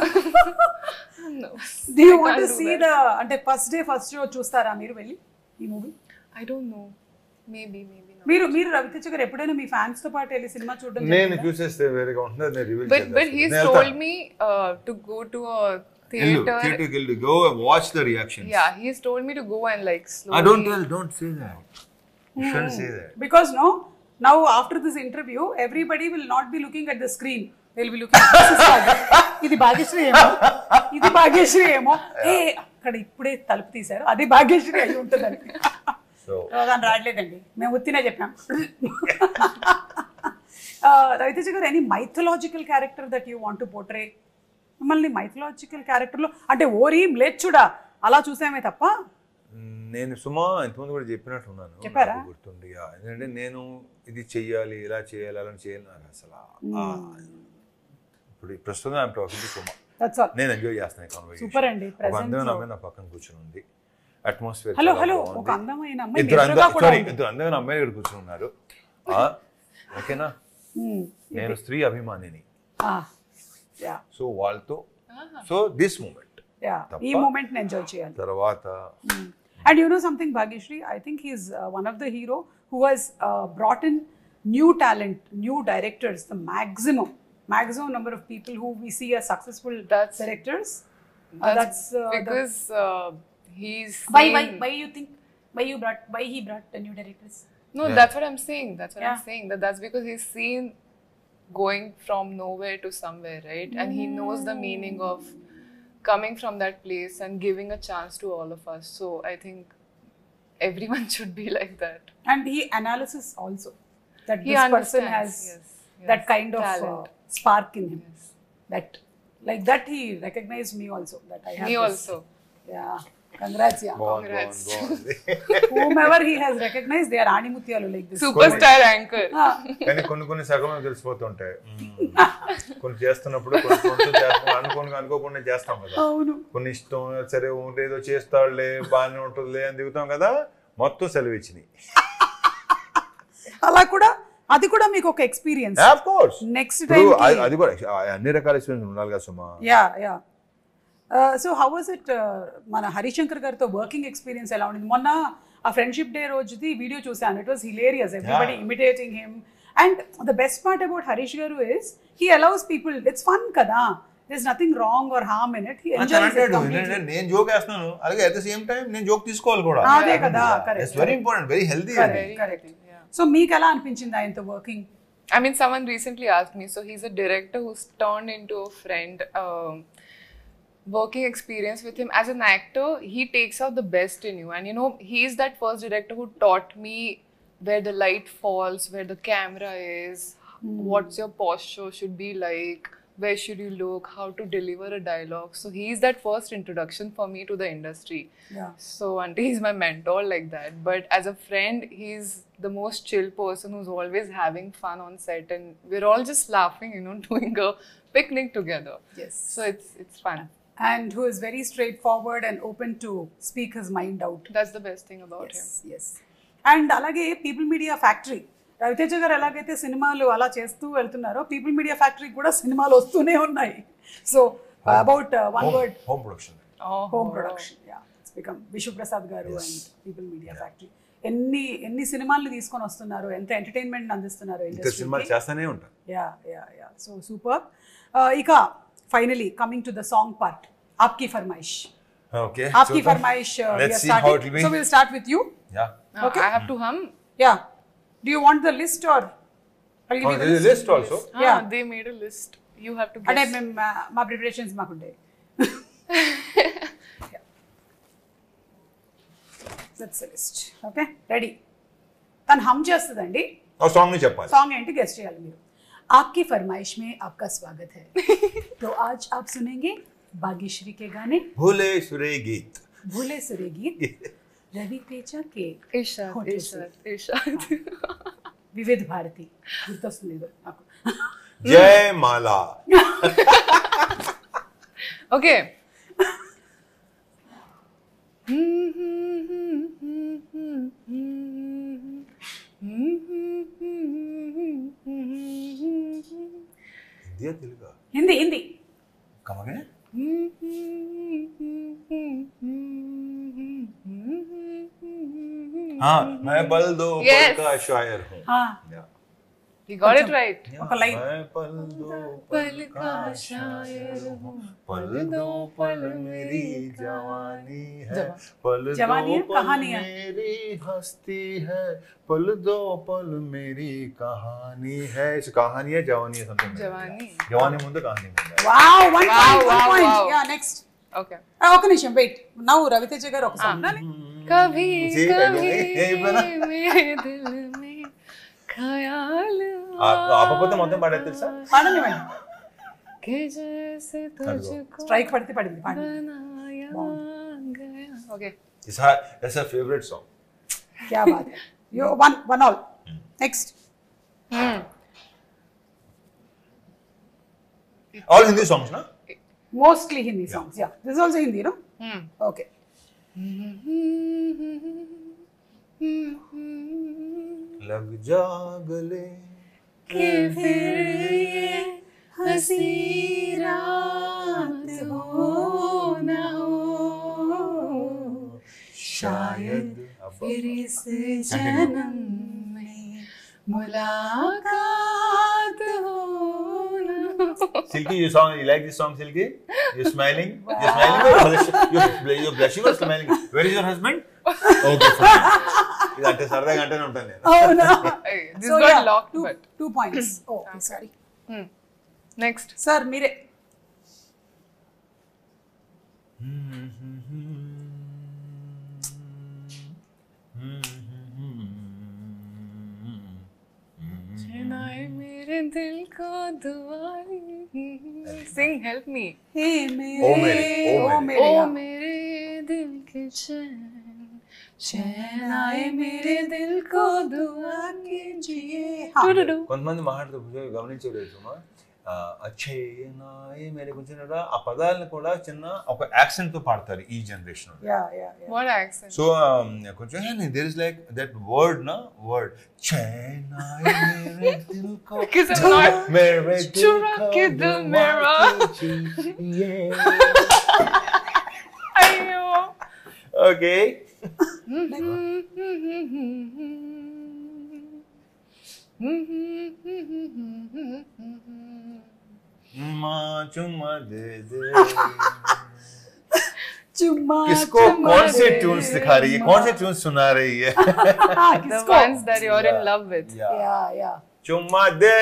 No. Do you I want to can't do see that. the అంటే first day first show చూస్తారా మీరు వెళ్ళి ఈ movie? I don't know. Maybe not. మీరు రవితేజ గారు ఎప్పుడైనా మీ fans తో పాటు వెళ్ళి సినిమా చూడడం నేను చూసేస్తే వేరేగా ఉంటుంది, నేను reveal But he's told me to go to a theater. theater go and watch the reactions. Yeah, he's told me to go and like slowly. Don't say that. You shouldn't say that. Because now after this interview everybody will not be looking at the screen, they'll be looking ఇది భాగ్యశ్రీ ఏమో, ఇది భాగ్యశ్రీ ఏమో, అక్కడ ఇప్పుడే తలుపు తీశారు, అది భాగ్యశ్రీ అయి ఉంటుందని. So దాన్ని రావట్లేదండి, మేము ఉత్తినే చెప్పాం. రవితేజ గారు, any mythological character that you want to portray? మిమ్మల్ని మైథలాజికల్ క్యారెక్టర్లో అంటే ఓరీం లేచుడా అలా చూసామే తప్ప. నేను సుమా ఇంతకుముందు కూడా చెప్పినట్టు ఉన్నాను, చెప్పారా? గుర్తుండి. ఎందుకంటే నేను ఇది చెయ్యాలి, ఇలా చేయాలి, అలా చేయాలి నాకు అసలు. ఇప్పుడు ప్రస్తుతం I'm talking to Suma. That's all. నేను ఎంజాయ్ చేస్తాను కాన్వర్సేషన్. సూపర్ అండి. ఒక అందమైన అమ్మాయి నా పక్కన కూర్చుని ఉంది, అట్మాస్ఫియర్. హలో ఒక అందమైన అమ్మాయి ఇద్దరు ఎదురుగా అందమైన అమ్మాయిలు ఇక్కడ కూర్చుని ఉన్నారు. ఓకేనా? నేను స్త్రీ అభిమానిని. సో వాళ్ళతో సో దిస్ మూమెంట్ ఈ మూమెంట్ ని ఎంజాయ్ చేయాలి. తర్వాత and you know something Bhagyashri, I think he is one of the hero who has brought in new talent, new directors, the maximum number of people who we see as successful directors. That's because he's why you think why he brought the new directors? No, that's what I'm saying. I'm saying that's because he's seen going from nowhere to somewhere, right? And he knows the meaning of coming from that place and giving a chance to all of us. So I think everyone should be like that. And he analysis also that He this person has yes, that kind of spark in him. Yes. That like that he recognized me also, that I have Me this. also. Yeah, congrats. Yeah, Congrats. whomever he has recognized, they are animutyalu like this. Superstar anchor. కానీ కొన్ని సగం తెలిసిపోతుంటాయి. కొన్ని చేస్తున్నప్పుడు అనుకోకుండా చేస్తాం కదా, అవును. కొన్ని ఇష్టం సరే ఏదో చేస్తాడులే బాగానే ఉంటుందిలే అని దిగుతాం కదా, మొత్తం సెలవు ఇచ్చినాయి. అలా కూడా అది కూడా మీకు ఒక experience. Of course next time అది కూడా అన్ని రకాల ఎక్స్పీరియన్స్ ఉండాలి కదా సుమా. Yeah so how was it మన హరిశంకర్ గారితో వర్కింగ్ ఎక్స్పీరియన్స్ ఎలా ఉండింది? మొన్న ఆ ఫ్రెండ్షిప్ డే రోజుది వీడియో చూసాను, it was hilarious, everybody imitating him. And the best part about Harish garu is he allows people, it's fun కదా, there is nothing wrong or harm in it. He enjoys it completely. నేను joke వేస్తున్నాను, అలాగే at the same time నేను joke తీసుకోవాలి కూడా. అదే కదా, correct. It's very important, very healthy. Correct. So మీకు ఎలా అనిపించింది ఆయనతో working? I mean, someone recently asked me. So he's a director who's turned into a friend. Working experience with him as an actor, he takes out the best in you. And you know, he's that first director who taught me where the light falls, where the camera is, what's your posture should be like, where should you look, how to deliver a dialogue. So he's that first introduction for me to the industry. Yeah. So auntie, he's my mentor like that. But as a friend, he's the most chill person who's always having fun on set, and we're all just laughing, you know, doing a picnic together. Yes. So it's fun. And who is very straightforward and open to speak his mind out. That's the best thing about him. Yes. And alage People Media Factory Raviteja గారు ఎలాగైతే సినిమాలు అలా చేస్తూ వెళ్తున్నారో people media ఫ్యాక్టరీకి కూడా సినిమాలు వస్తూనే ఉన్నాయి. So about one word home production. Home production, yeah, it's become Vishwaprasad గారు అండ్ పీపుల్ మీడియా ఫ్యాక్టరీ ఎన్ని సినిమాలను తీసుకొని వస్తున్నారు, ఎంత ఎంటర్టైన్మెంట్ అందిస్తున్నారు సినిమాలు చేస్తానే ఉంటారు. Yeah yeah yeah so super. ఇక finally coming to the song part, ఆప్కి ఫర్మాయిష్. Okay. ఆప్కి ఫర్మాయిష్, Let's see how it will be. so we'll start with you. Yeah. Okay. I have to hum. Yeah, do you want the list or I'll give you the There is a list also. Yeah. They made a list. You have to అంటే guess. మేము మా preparations మాకుండే. That's the list. Okay, ready. తను hum చేస్తుందండి, ఆ song ని చెప్పాలి. Song ఏంటి గెస్ట్ చేయాలి మీరు. आपकी फरमाइश में आपका स्वागत है. तो आज आप सुनेंगे भाग्यश्री के गाने भूले सुरे गीत. भूले सुरे गीत रवि तेजा के Ishad, होठों Ishad, से. Ishad. వివిధ భారతి గుర్తొస్తుంది నాకు. जय माला. Okay. दिया दिल का. హిందీ హిందీ. Come again. हाँ, मैं पल दो पल Yes. का शायर हूँ. Yeah. You got it right. ఒక లైన్. मैं पल दो पल का शायर हूँ. पल दो पल मेरी जवानी है. पल जवानी है, दो पल कहानी है. मेरी हस्ती है. पल दो पल मेरी कहानी है. इस कहानी है जवानी है something. जवानी. जवानी ముందు కహానీ ముందు. Wow, one Wow, point, one wow, point. wow. Yeah, next. Okay. ఒక నిమిషం వెయిట్. నౌ రవితేజ గారు ఒక సాంగ్. कभी जी, कभी यही बना. मेरे दिल में ख्याल ఆపకపోతే మొత్తం పాడేది తెలుసా? పాడనివ్వండి. कि जैसे तुझको స్ట్రైక్ పడితే పడింది, పాడండి. बनाया गया. Okay. That's her favorite song. क्या बात है. You one all. Next. All Hindi songs na? Mostly Hindi songs. Yeah. This is also Hindi, no? Okay. लग जा गले कि फिर ये हंसी रात हो न हो, शायद फिर इस जन्म में मुलाकात हो न हो. Silky, you like this song, Silky? You're smiling? You're smiling or you're blushing or smiling? Where is your husband? Okay, fine. ఇదంటే సరదాగా అంటేనే ఉంటాను నేను. Oh no. Hey, this So, got yeah, locked, two, but 2 points. Oh, okay, sorry. next. Sir, మీరే. चुनाए मेरे दिल को दुआरी. Sing, help me. Hey, ओ मेरे, ओ ओ मेरे. मेरे. ओ yeah. मेरे दिल के चैन, चैन आए मेरे दिल को दुआ कीजिए. हाँ. डू. కొంతమంది మాట్లాడుతూ గమనించలేదు సుమా, అచ్చే నాయే మేరే కొంచెం ఆ పదాలను కూడా చిన్న ఒక యాక్సెంట్ తో పాడతారు ఈ generation. Yeah, yeah, yeah. What accent? So కొంచెం there is like that word నా వర్డ్ చైనాయే మేరే దిల్ కో Because I'm not. మేరే దిల్ चुरा కో के दिल मेरा. अयो. ఓకే. माँ चुम्मा दे दे. चुम्मा किसको कौन से ट्यून्स दिखा रही है, कौन से ट्यून्स सुना रही है? The किसको? ones that you're in love with. Yeah, yeah. चुम्मा दे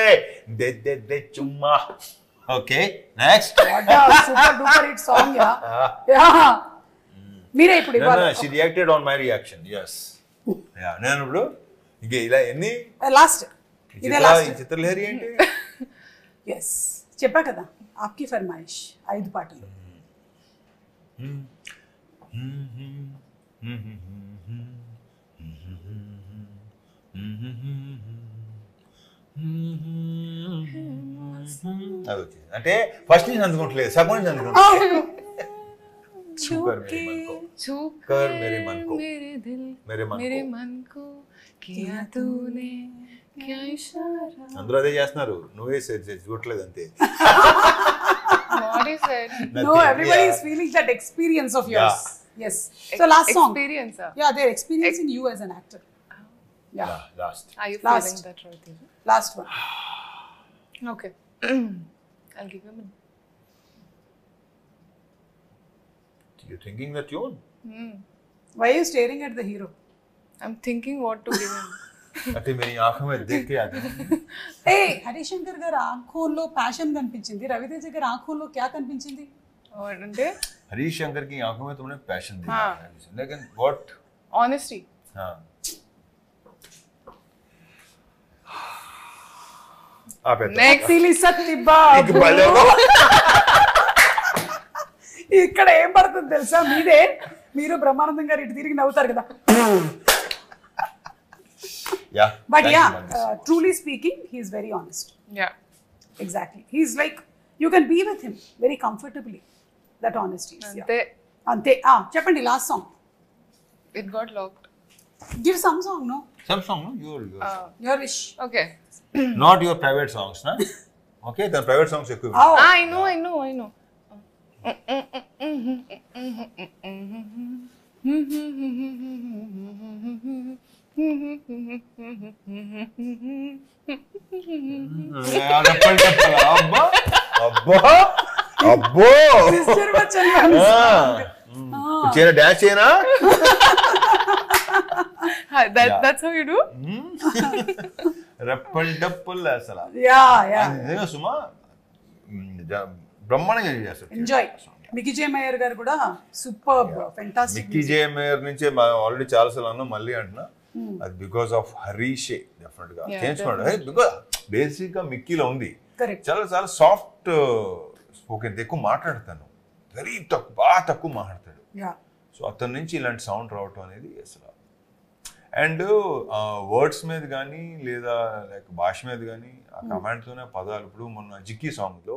दे दे दे चुम्मा. Okay, next. What a super duper hit song, yeah. Yeah. మీరే ఇప్పుడు No, ఇవ్వాలి. no, she reacted on my reaction. Yes. Yeah, నేను ఇప్పుడు ఇంకా ఇలా ఎన్ని లాస్ట్. ఇదే ఈ లాస్ట్. చిత్రలహరి ఏంటి? ఎస్, చెప్పా కదా, ఆప్కి ఫర్మాయిష్ 5 పాటలు. అది వచ్చింది అంటే ఫస్ట్ నుంచి అందుకుంటలేదు, సగం నుంచి అందుకుంటలేదు. कर मेरे मन को, छू कर मेरे मन को, मेरे दिल, मेरे मन मेरे को. मन को किया तूने क्या इशारा. అందరూ అదే చేస్తున్నారు, నువ్వే చూడట్లేదు అంతే. What is it? No, everybody is feeling that experience of yours. Yes. So last song. Experience. Yeah, they're experiencing you as an actor. Yeah. Last. Are you Last. feeling that right here? Last one. Okay. I'll give you a minute. You thinking that tune? Why are you staring at the hero? I'm thinking what to give him. అంటే मेरी आंखों में देख के आता है. ఏ హరిశంకర్ గారు ఆంఖోల్లో passion కనిపించింది, రవితేజ గారు ఆంఖోల్లో క్యా కనిపించింది? అంటే हरीश शंकर की आंखों में तुमने पैशन देखा हाँ. है, लेकिन what? honesty. हाँ. आप Next. పిలి సత్తి బాబు. ఇక్కడ ఏం పడుతుంది తెలుసా, మీదే మీరు బ్రహ్మానందం గారు ఇటు తిరిగి నవ్వుతారు కదా. Yeah. But Thank yeah, you, Manis. truly speaking, he is very honest. Yeah. Exactly. He's like, you can be with him very comfortably. That honesty is. Yeah. Ante. Cheppandi last song. It got locked. Give some song, no? Some song, no? Your wish. Okay. Not your private songs, na? Okay, the private songs are cool. Oh. I know. అబ్బో Sister Bachchan. చేయనా dance చేయనా? That's how you do? రెప్పల్ డప్పుల్ అసలు. Yeah. నిజంగా సుమా బ్రహ్మాండంగా చేస్తారు. Enjoy. Mickey జే mayor గారు కూడా super fantastic. Mickey జే mayor నుంచే ఆల్రెడీ చాలా సార్లు అన్నా, మళ్ళీ అంటున్నా, అది బికాస్ ఆఫ్ హరీషే డెఫినెట్ గా చేయించుకోండి. బికాస్ బేసిక్ గా మిక్కీలో ఉంది, చాలా సాఫ్ట్ స్పోకెన్, ఎక్కువ మాట్లాడతాను, బాగా తక్కువ మాట్లాడతాడు. సో అతని నుంచి ఇలాంటి సౌండ్ రావటం అనేది అసలు. అండ్ వర్డ్స్ మీద కానీ లేదా లైక్ భాష మీద కానీ ఆ కమాండ్తోనే పదాలు. ఇప్పుడు మొన్న జిక్కీ సాంగ్ లో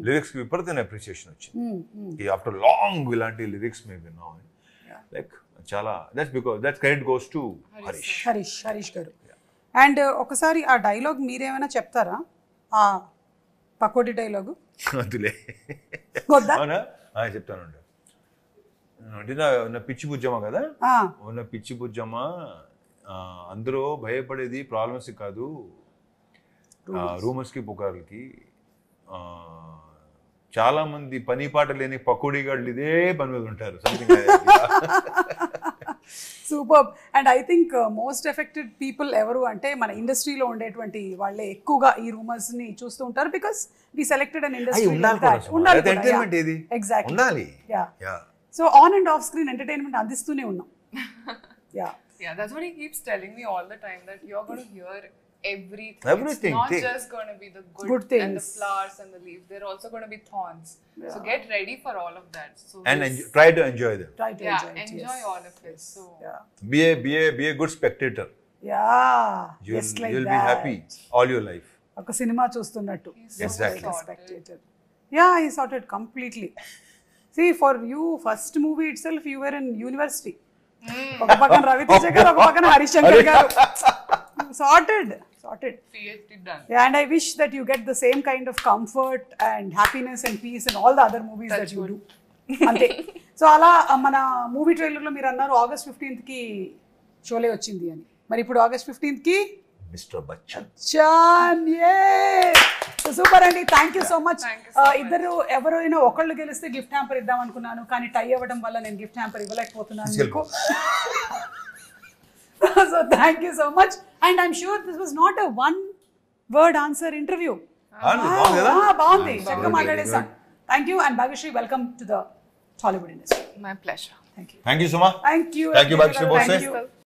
లిరిక్స్ కి విపరీతమైన అప్రిసియేషన్ వచ్చింది. ఆఫ్టర్ లాంగ్ ఇలాంటి లిరిక్స్ మేము విన్నాం. లైక్ చాలా that's because that credit goes to Harish గారు. అండ్ ఒకసారి ఆ డైలాగ్ మీరేమైనా చెప్తారా, ఆ పకోడీ డైలాగు? అందులే అవునా, చెప్తానండి. అంటే నా పిచ్చి బుజ్జమ్మ కదా, ఉన్న పిచ్చి బుజ్జమ్మ, అందరూ భయపడేది ప్రాబ్లమ్స్ కాదు, రూమర్స్ కి పుకార్లకి. చాలా మంది పని పాట లేని పకోడీ గాళ్ళు ఇదే పని మీద ఉంటారు. Super. And I think most affected people ఎవరు అంటే మన ఇండస్ట్రీలో ఉండేటువంటి వాళ్ళే ఎక్కువగా ఈ రూమర్స్ ని చూస్తూ ఉంటారు. Because we selected on industry. Exactly. So on and off screen entertainment అందిస్తూనే ఉన్నాం. Yeah, that's what he keeps telling me all the time, that you're going to hear everything. It's not just going to be the good things and the flowers and the leaves. They're also going to be thorns. So get ready for all of that. So and try to enjoy them. Enjoy all of it. So be a good spectator. You'll be happy all your life. ఒక cinema చూస్తున్నట్టు. Exactly. Yeah, he sorted completely. See, for you, first movie itself, you were in university. ఒక పక్కన రవితేజ గారు, ఒక పక్కన హరిశంకర్ గారు. Sorted. PhD done. Yeah, and I wish that you get the same kind of comfort and happiness and peace in all the other movies that you do. అంతే. So అలా మన movie trailer లో మీరు అన్నారు August 15th కి షోలే వచ్చింది అని. మరి ఇప్పుడు August 15th కి మిస్టర్ బచ్చన్. సూపర్ అండి. Thank you so much. ఇద్దరు ఎవరైనా ఒకళ్ళు గెలిస్తే గిఫ్ట్ హ్యాంపర్ ఇద్దాం అనుకున్నాను, కానీ టై అవ్వడం వల్ల నేను గిఫ్ట్ హ్యాంపర్ ఇవ్వలేకపోతున్నాను మీకు. So thank you so much. And I'm sure this was not a one word answer interview. బాగుంది, చక్కగా మాట్లాడేసాం. Thank you. And Bhagyashree, welcome to the Tollywood industry. My pleasure. Thank you, Suma. Thank you, Bhagyashree Bose.